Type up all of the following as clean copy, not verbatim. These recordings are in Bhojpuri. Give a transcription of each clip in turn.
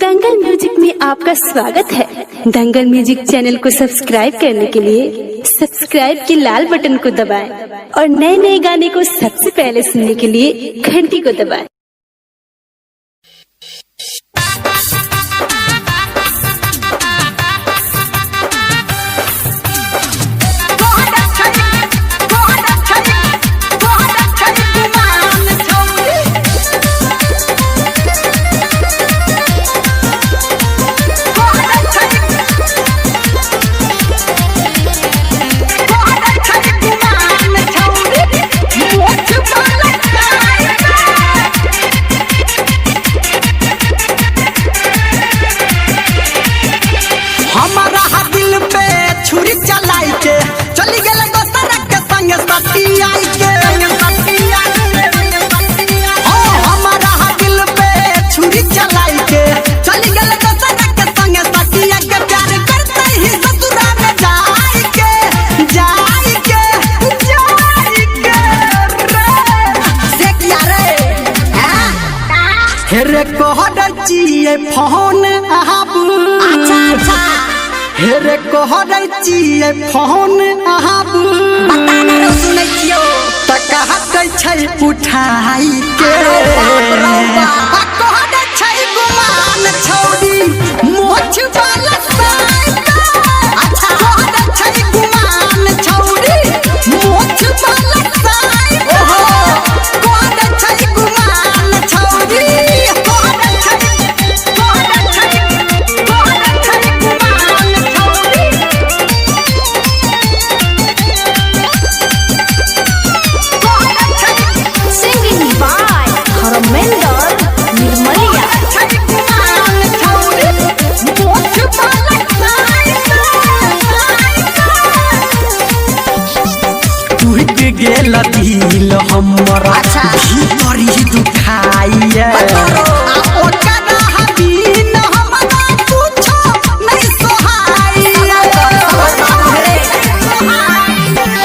दंगल म्यूजिक में आपका स्वागत है। दंगल म्यूजिक चैनल को सब्सक्राइब करने के लिए सब्सक्राइब के लाल बटन को दबाएं और नए नए गाने को सबसे पहले सुनने के लिए घंटी को दबाएं। हेरे कहरचिए फोन आब अच्छा हेरे कहरचिए फोन आब बता ना रो सुनै छियो त कहै छै उठाई के कहै छै गुमान छौरी मोछ वाला साइका अच्छा कहै छै गुमान छौरी मोछ वाला साइका कहै छै गुमान छौरी गेल दिल हमर भीतर ही दुखाइए ओकरा हबीन हमरा कुछो नहीं सोहाइए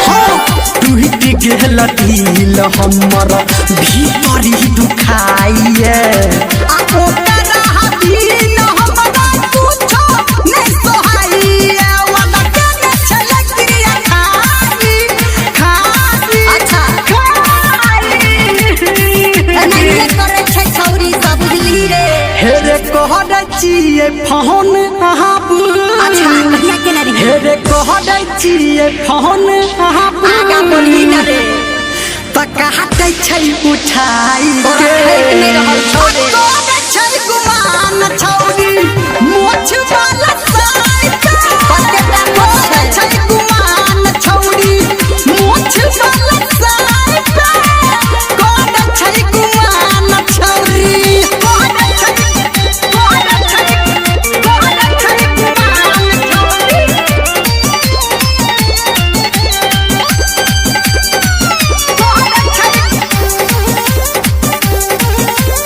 हो टूट गेल दिल हमर भीतर ही दुखाइए ओकरा हबीन हमरा कुछो नहीं सोहाइए वाला केने छले क्रिया हेरे कहरचिए फोन आब अच्छा बढ़िया केना रे हेरे कहरचिए फोन आब आगा बोली ना रे त कहै छै उठाई के नहीं रहल छोड़े कहै छै गुमान